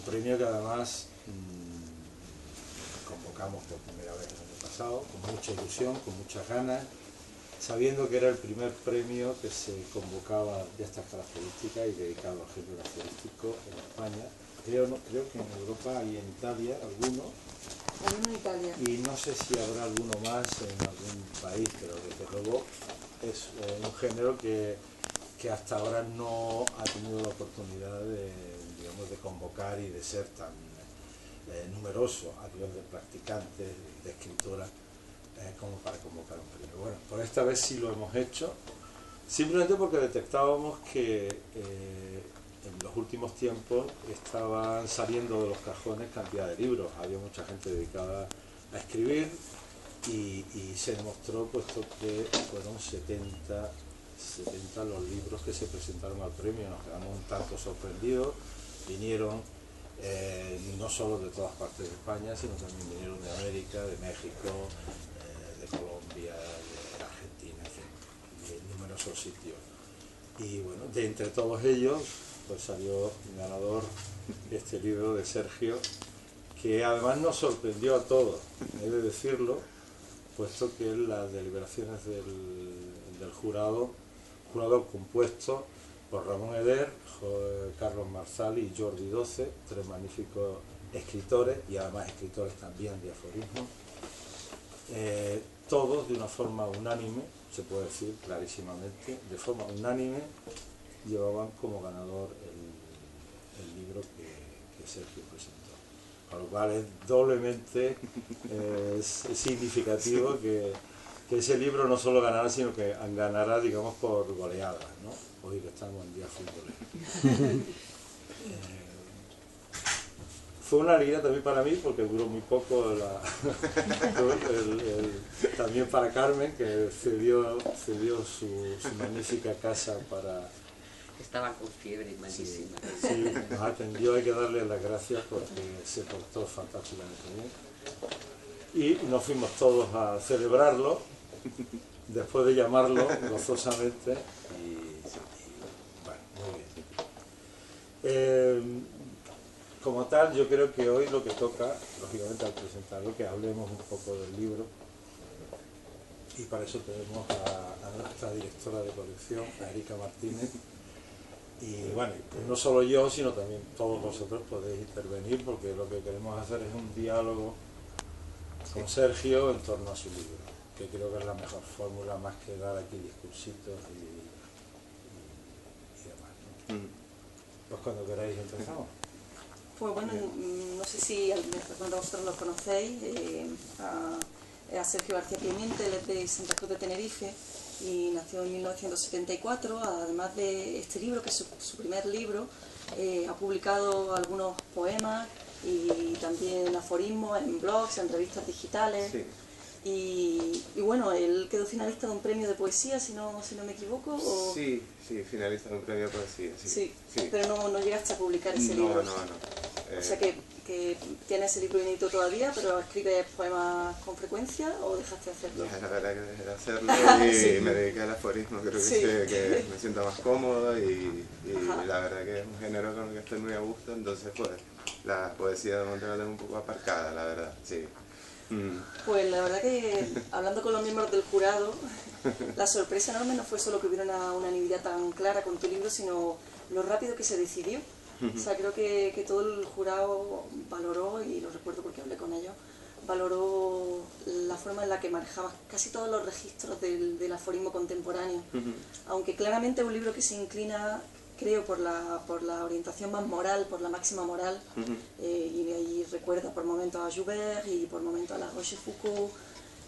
premio que además convocamos por primera vez el año pasado, con mucha ilusión, con muchas ganas, sabiendo que era el primer premio que se convocaba de estas características y dedicado al género aforístico en España. Creo que en Europa y en Italia alguno. En Italia. Y no sé si habrá alguno más en algún país, pero desde luego es un género que hasta ahora no ha tenido la oportunidad de, digamos, de convocar y de ser tan numeroso a nivel de practicantes, de escritoras, como para convocar un premio. Bueno, por esta vez sí lo hemos hecho, simplemente porque detectábamos que en los últimos tiempos estaban saliendo de los cajones cantidad de libros, había mucha gente dedicada a escribir y se demostró, puesto que fueron 70 los libros que se presentaron al premio. Nos quedamos un tanto sorprendidos. Vinieron no solo de todas partes de España, sino también vinieron de América, de México, de Colombia, de Argentina, en fin, de numerosos sitios. Y bueno, de entre todos ellos pues salió ganador este libro de Sergio, que además nos sorprendió a todos, he de decirlo, puesto que las deliberaciones del jurado compuesto por Ramón Eder, Carlos Marsal y Jordi Doce, tres magníficos escritores y además escritores también de aforismo, todos de una forma unánime, se puede decir clarísimamente, de forma unánime llevaban como ganador el libro que Sergio presentó. Con lo cual es doblemente significativo que ese libro no solo ganará, sino que ganará, digamos, por goleadas, ¿no? Hoy que estamos en día futbolero. Fue una alegría también para mí, porque duró muy poco también para Carmen, que cedió su magnífica casa para... Estaba con fiebre malísima. Sí, nos atendió, hay que darle las gracias porque se portó fantásticamente bien. Y nos fuimos todos a celebrarlo, después de llamarlo gozosamente, y bueno, muy bien. Como tal, yo creo que hoy lo que toca, lógicamente al presentarlo, que hablemos un poco del libro, y para eso tenemos a nuestra directora de colección, a Erika Martínez. Y bueno, pues no solo yo, sino también todos vosotros podéis intervenir, porque lo que queremos hacer es un diálogo con Sergio en torno a su libro, que creo que es la mejor fórmula, más que dar aquí discursitos y demás, ¿no? Pues cuando queráis empezamos. Pues bueno, no sé si algunos de vosotros lo conocéis, a Sergio García Pimienta, él es de Santa Cruz de Tenerife y nació en 1974. Además de este libro, que es su primer libro, ha publicado algunos poemas y también aforismos en blogs, en revistas digitales. Sí. Y bueno, él quedó finalista de un premio de poesía, si no me equivoco. ¿O? Sí, finalista de un premio de poesía. Sí, pero no llegaste a publicar ese libro. No. O sea que tiene ese libro inédito todavía, pero ¿escribes poemas con frecuencia o dejaste de hacerlo? La verdad que dejé de hacerlo y Sí. me dediqué al aforismo. Creo que, Sí. que me siento más cómodo y la verdad que es un género con el que estoy muy a gusto. Entonces pues la poesía de momento la tengo un poco aparcada, la verdad, sí. Pues la verdad que, hablando con los miembros del jurado, la sorpresa enorme no fue solo que hubiera una unanimidad tan clara con tu libro, sino lo rápido que se decidió. O sea, creo que todo el jurado valoró, y lo recuerdo porque hablé con ellos, valoró la forma en la que manejabas casi todos los registros del aforismo contemporáneo. Aunque claramente es un libro que se inclina, creo, por la orientación más moral, por la máxima moral, y ahí recuerda por momentos a Joubert y por momentos a La Rochefoucauld,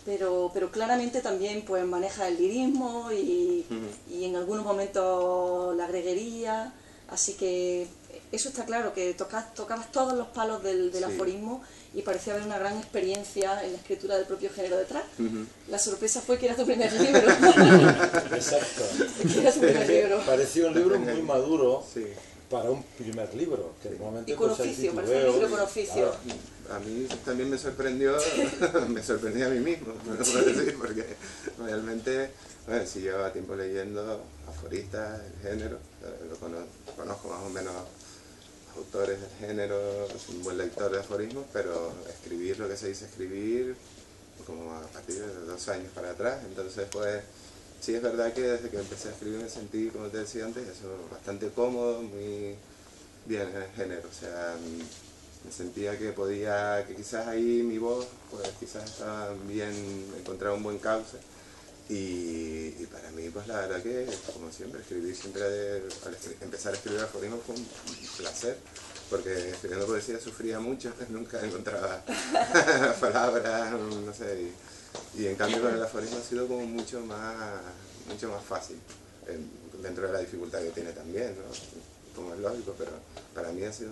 pero claramente también pues maneja el lirismo y en algunos momentos la greguería, así que eso está claro, que tocabas todos los palos del Sí. aforismo y parecía haber una gran experiencia en la escritura del propio género detrás. La sorpresa fue que era tu primer libro. Exacto. Que era tu primer libro. Parecía un libro muy maduro Sí. para un primer libro, que normalmente Y con pues, hay oficio, parece un libro con oficio. A mí también me sorprendió, me sorprendió a mí mismo, no lo puedo decir, porque realmente, bueno, si llevaba tiempo leyendo aforistas, el género, lo conozco más o menos autores del género, soy un buen lector de aforismos, pero escribir lo que se dice escribir, como a partir de 2 años para atrás, entonces pues sí es verdad que desde que empecé a escribir me sentí, como te decía antes, eso, bastante cómodo, muy bien en el género, o sea, me sentía que podía, que quizás ahí mi voz, pues quizás estaba bien, encontraba un buen cauce. Y para mí, pues la verdad que, como siempre, escribir siempre, empezar a escribir aforismos fue un placer, porque escribiendo poesía sufría mucho, nunca encontraba palabras, no sé, y en cambio con el aforismo ha sido como mucho más fácil, dentro de la dificultad que tiene también, ¿no? Como es lógico, pero para mí ha sido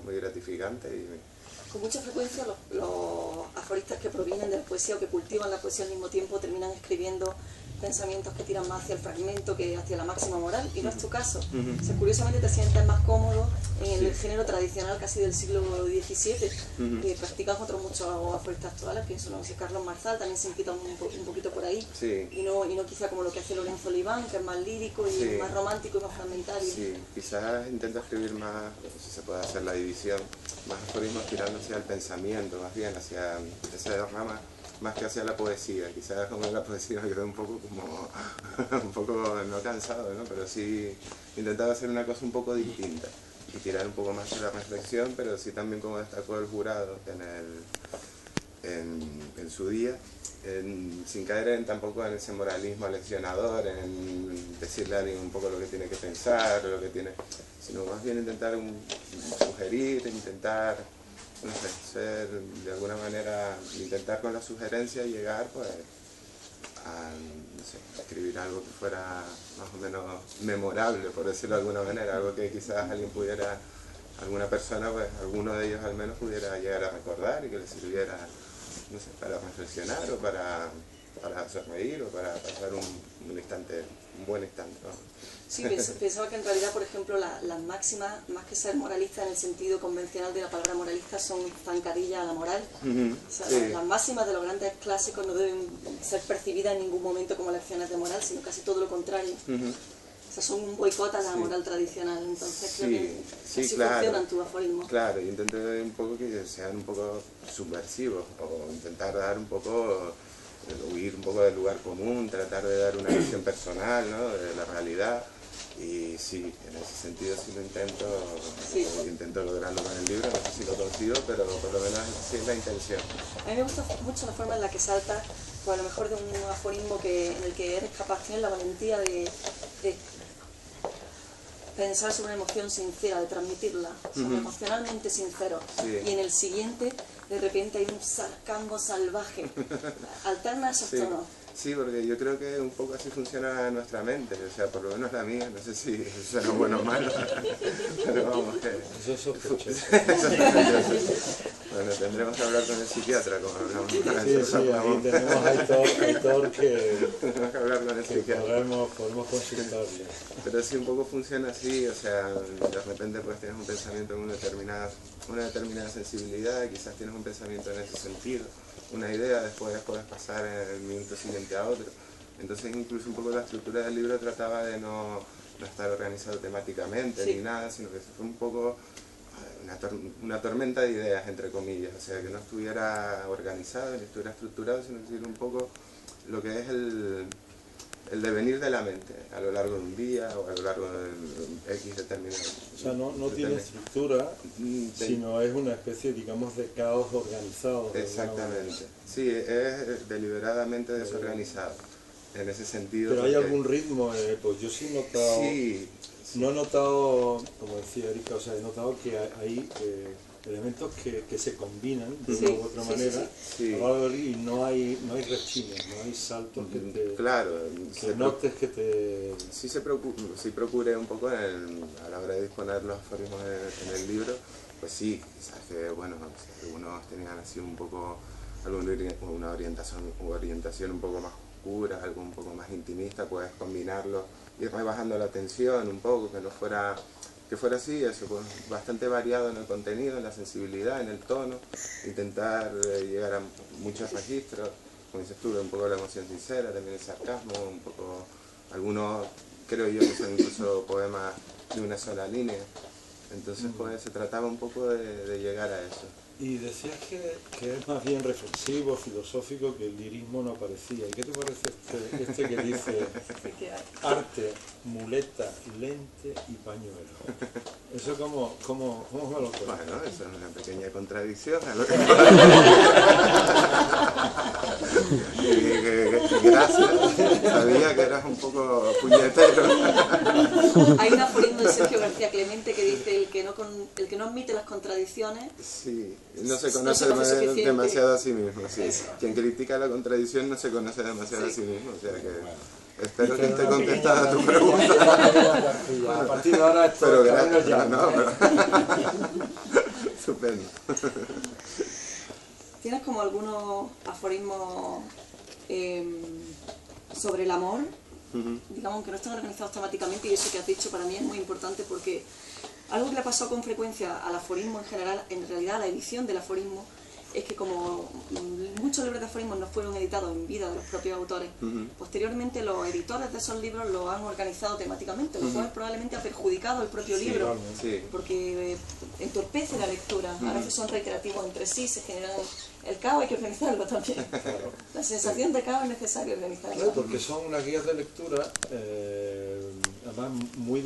muy gratificante. Con mucha frecuencia los aforistas que provienen de la poesía o que cultivan la poesía al mismo tiempo terminan escribiendo pensamientos que tiran más hacia el fragmento que hacia la máxima moral, y no es tu caso. O sea, curiosamente te sientes más cómodo en el género tradicional casi del siglo XVII, que practican otros muchos aforistas actuales, pienso, no sé, Carlos Marzal también se implica un poquito por ahí, y no quizá como lo que hace Lorenzo Oliván, que es más lírico y más romántico y más fragmentario. Sí, quizás intento escribir más, si se puede hacer la división, más aforismos tirando hacia el pensamiento, más bien hacia esa rama, más que hacia la poesía. Quizás como en la poesía me quedé un poco no cansado, ¿no? Pero sí intentaba hacer una cosa un poco distinta y tirar un poco más de la reflexión, pero sí también, como destacó el jurado en su día, sin caer tampoco en ese moralismo leccionador, en decirle a alguien un poco lo que tiene que pensar, sino más bien intentar sugerir, intentar, no sé, ser de alguna manera, intentar con la sugerencia llegar pues a, no sé, a escribir algo que fuera más o menos memorable, por decirlo de alguna manera, algo que quizás alguna persona, pues alguno de ellos al menos pudiera llegar a recordar y que le sirviera, no sé, para reflexionar o para sonreír o para pasar un buen instante, ¿no? Sí, pensaba que en realidad, por ejemplo, las máximas, más que ser moralistas en el sentido convencional de la palabra moralista, son zancadilla a la moral. O sea, sí. Las máximas de los grandes clásicos no deben ser percibidas en ningún momento como lecciones de moral, sino casi todo lo contrario. O sea, son un boicot a la moral tradicional, entonces creo que así claro, funcionan tus aforismos. Claro, yo intenté un poco que sean un poco subversivos, o intentar dar un poco, huir un poco del lugar común, tratar de dar una visión personal, ¿no?, de la realidad. Y sí, en ese sentido sí lo intento lograrlo con el libro, no sé si lo consigo, pero por lo menos sí es la intención. A mí me gusta mucho la forma en la que saltas, pues a lo mejor de un aforismo en el que eres capaz, tienes la valentía de pensar sobre una emoción sincera, de transmitirla, emocionalmente sincero. Sí. Y en el siguiente, de repente hay un sarcasmo salvaje. Alterna esos tonos. Sí, porque yo creo que un poco así funciona nuestra mente, o sea, por lo menos la mía, no sé si suena bueno o malo, pero vamos, que... Eso es sospechoso. Bueno, tendremos que hablar con el psiquiatra, como hablamos. Sí, ahí tenemos a Aitor que... Tenemos que hablar con el psiquiatra. Podemos consultarle. Pero sí, un poco funciona así, o sea, de repente pues tienes un pensamiento en una determinada sensibilidad, quizás tienes un pensamiento en ese sentido, una idea, después puedes pasar en el minuto siguiente a otro. Entonces incluso un poco la estructura del libro trataba de no estar organizado temáticamente ni nada, sino que fue un poco una tormenta de ideas, entre comillas, o sea, que no estuviera organizado ni estuviera estructurado, sino que un poco lo que es el devenir de la mente a lo largo de un día o a lo largo de X determinado. O sea, no tiene estructura, sino es una especie, digamos, de caos organizado. Exactamente. Sí, es deliberadamente desorganizado, en ese sentido. Pero hay algún ritmo, pues yo sí he notado, no he notado, como decía Erika, o sea, he notado que hay elementos que se combinan de una u otra manera, y no hay rechines, no hay saltos que te... Claro, que notes que te... Sí procuré un poco a la hora de disponer los aforismos en el libro, pues sí, quizás que, bueno, algunos tenían así un poco una orientación un poco más oscura, algo un poco más intimista, puedes combinarlo, ir rebajando la tensión un poco, que fuera así, eso, pues, bastante variado en el contenido, en la sensibilidad, en el tono, intentar llegar a muchos registros, como dices tú, un poco la emoción sincera, también el sarcasmo, un poco, algunos creo yo que son incluso poemas de una sola línea, Entonces pues se trataba un poco de llegar a eso. Y decías que es más bien reflexivo, filosófico, que el lirismo no aparecía. ¿Y qué te parece este que dice arte, muleta, lente y pañuelo? ¿Eso cómo me lo cuentas? Bueno, eso es una pequeña contradicción. Gracias, sabía que eras un poco puñetero. Hay un aforismo de Sergio García Clemente que dice el que no admite las contradicciones. Sí, no se conoce demasiado a sí mismo. Sí. Quien critica la contradicción no se conoce demasiado a sí mismo. O sea que espero que esté contestada tu pregunta. A partir de ahora esto pero gracias, ya. No, pero... Estupendo. ¿Tienes como algunos aforismos sobre el amor? Digamos que no están organizados temáticamente, y eso que has dicho para mí es muy importante, porque algo que le ha pasado con frecuencia al aforismo en general, en realidad a la edición del aforismo, es que como muchos libros de aforismos no fueron editados en vida de los propios autores, posteriormente los editores de esos libros los han organizado temáticamente, lo cual probablemente ha perjudicado el propio libro, porque entorpece la lectura, a veces son reiterativos entre sí, se genera el caos, hay que organizarlo también. La sensación de caos es necesario organizarlo. Porque son unas guías de lectura además muy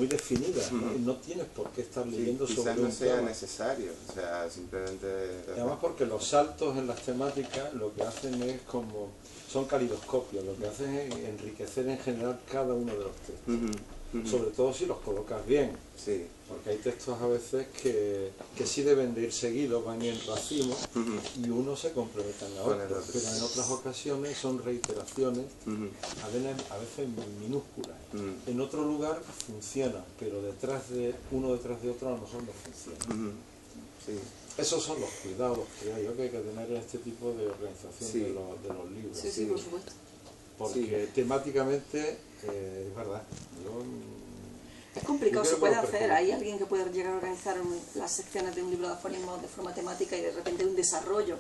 definidas, ¿no? Y no tienes por qué estar leyendo sobre quizás un no sea tema necesario, o sea, simplemente... Además porque los saltos en las temáticas lo que hacen es como... son calidoscopios, lo que hacen es enriquecer en general cada uno de los textos. Sobre todo si los colocas bien. Sí. Porque hay textos a veces que sí deben de ir seguidos, van en racimo, y uno se complementan a otro, pero en otras ocasiones son reiteraciones, a veces minúsculas. En otro lugar funciona, pero detrás de otro a lo mejor no funciona. Sí. Esos son los cuidados que hay que tener en este tipo de organización de los libros. Sí, por supuesto. Porque temáticamente, es verdad, es complicado, se puede hacer. Hay alguien que puede llegar a organizar las secciones de un libro de aforismos de forma temática y de repente un desarrollo.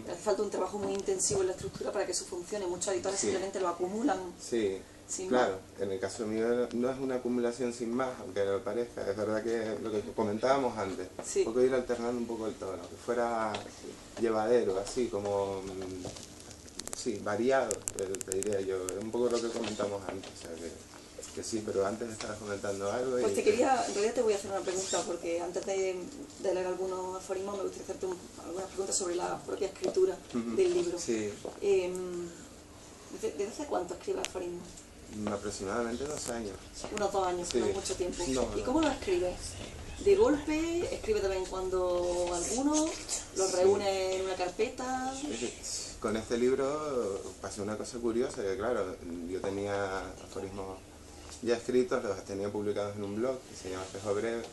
Hace falta un trabajo muy intensivo en la estructura para que eso funcione. Muchos editores simplemente lo acumulan. Sí, claro. En el caso mío no es una acumulación sin más, aunque lo parezca. Es verdad que lo que comentábamos antes, un poco ir alternando un poco el tono, que fuera llevadero, así como... Sí, variado, te diría yo. Es un poco lo que comentamos antes. O sea, que sí, pero antes estabas comentando algo. Pues en realidad te voy a hacer una pregunta, porque antes de leer algunos aforismos me gustaría hacerte algunas preguntas sobre la propia escritura del libro. Sí. ¿Desde hace cuánto escribes aforismos? Aproximadamente 2 años. Unos 2 años, sí. No es mucho tiempo. No, ¿Y cómo lo escribes? ¿De golpe? ¿Escribes de vez en cuando algunos? ¿Los reúnes en una carpeta? Con este libro pasó una cosa curiosa, que claro, yo tenía aforismos ya escritos, los tenía publicados en un blog que se llama Espejo Breve,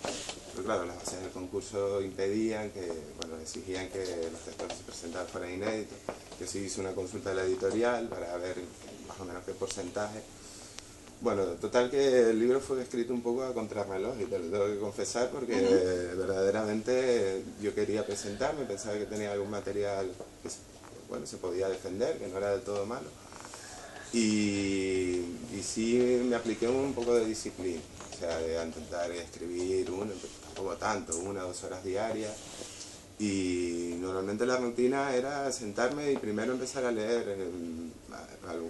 pero claro, las bases del concurso impedían exigían que los textos se presentaran fueran inéditos, que sí hice una consulta a la editorial para ver más o menos qué porcentaje. Bueno, total que el libro fue escrito un poco a contrarreloj, y te lo tengo que confesar, porque verdaderamente yo quería presentarme, pensaba que tenía algún material que se podía defender, que no era del todo malo. Y sí me apliqué un poco de disciplina, o sea, de intentar escribir tampoco tanto, 1 o 2 horas diarias. Y normalmente la rutina era sentarme y primero empezar a leer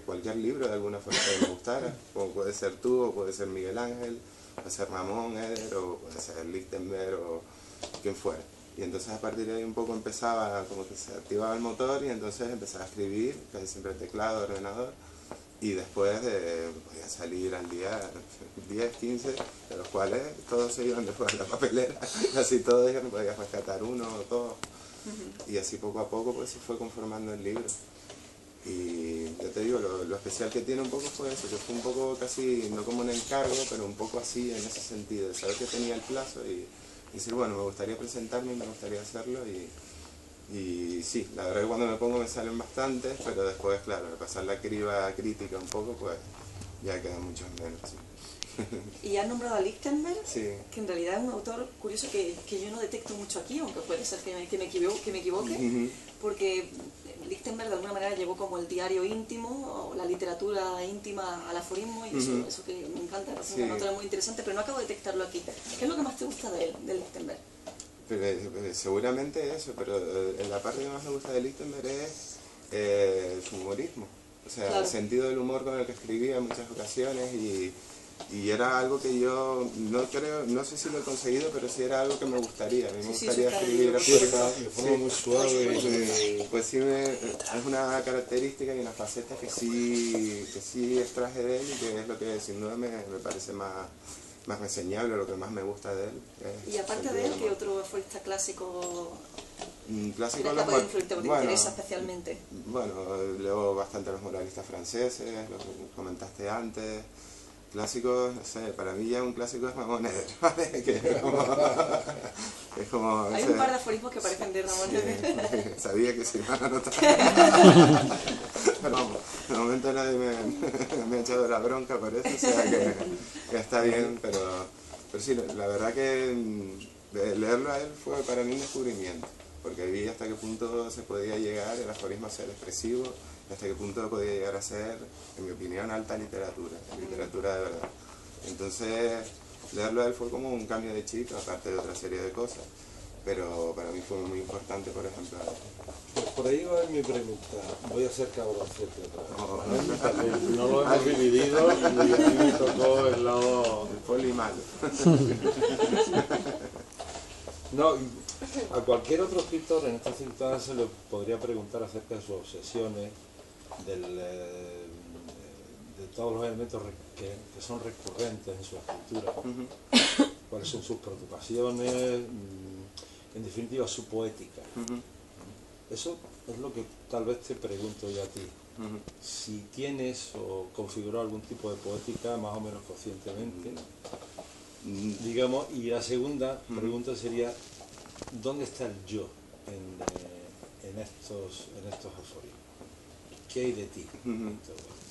cualquier libro de alguna forma que me gustara, como puede ser tú, o puede ser Miguel Ángel, puede ser Ramón Eder, o puede ser Lichtenberg, o quien fuera. Y entonces a partir de ahí un poco empezaba, como que se activaba el motor, y entonces empezaba a escribir, casi siempre teclado, ordenador, y después podía salir al día 10, 15, de los cuales todos se iban después a la papelera, casi todos, yo no podía rescatar uno o dos, y así poco a poco pues se fue conformando el libro. Y yo te digo, lo especial que tiene un poco fue eso, que fue un poco casi, no como un encargo, pero un poco así en ese sentido, de saber que tenía el plazo y decir, bueno, me gustaría presentarme y me gustaría hacerlo, y sí, la verdad que cuando me pongo me salen bastantes, pero después, claro, al pasar la criba crítica un poco, pues ya quedan muchos menos. Sí. ¿Y has nombrado a Lichtenberg? Sí. Que en realidad es un autor curioso que yo no detecto mucho aquí, aunque puede ser que me equivoque, porque Lichtenberg de alguna manera llevó como el diario íntimo, o la literatura íntima al aforismo, y eso que me encanta, es una nota muy interesante, pero no acabo de detectarlo aquí. ¿Qué es lo que más te gusta gusta de él, de Lichtenberg? Seguramente eso, pero la parte que más me gusta de Lichtenberg es su humorismo. O sea, Claro. el sentido del humor con el que escribía en muchas ocasiones y era algo que yo no sé si lo he conseguido, pero sí era algo que me gustaría. A mí me Sí, gustaría sí, escribir claro. Sí, de forma muy suave. pues sí, es una característica y una faceta que sí extraje de él y que es lo que sin duda me parece más reseñable, lo que más me gusta de él. Y aparte de él, ¿qué otro aforista clásico clásico crees que puede influirte o te interesa especialmente? Bueno, leo bastante a los moralistas franceses, lo que comentaste antes. Clásicos, no sé, para mí ya un clásico es Mamoneder, ¿vale? Que es como Hay un par de aforismos que parecen de Ramón Eder. sabía que se iban a notar. Pero vamos, de momento nadie me ha echado la bronca por eso, o sea que está bien, pero sí, la verdad que leerlo a él fue para mí un descubrimiento, porque vi hasta qué punto se podía llegar el aforismo a ser expresivo, y hasta qué punto podía llegar a ser, en mi opinión, alta literatura de verdad. Entonces, leerlo a él fue como un cambio de chip, aparte de otra serie de cosas, pero para mí fue muy importante, por ejemplo. Pues por ahí va mi pregunta. Voy a ser cabroncete otra vez. Oh. ¿Vale? No lo hemos dividido y a mí me tocó el lado... Poli malo. No, a cualquier otro escritor en esta circunstancia se le podría preguntar acerca de sus obsesiones, de todos los elementos que son recurrentes en su escritura, cuáles son sus preocupaciones, en definitiva su poética. Eso es lo que tal vez te pregunto yo a ti. Si tienes o configurado algún tipo de poética más o menos conscientemente, digamos, y la segunda pregunta sería, ¿dónde está el yo en estos aforismos? ¿Qué hay de ti en todo esto?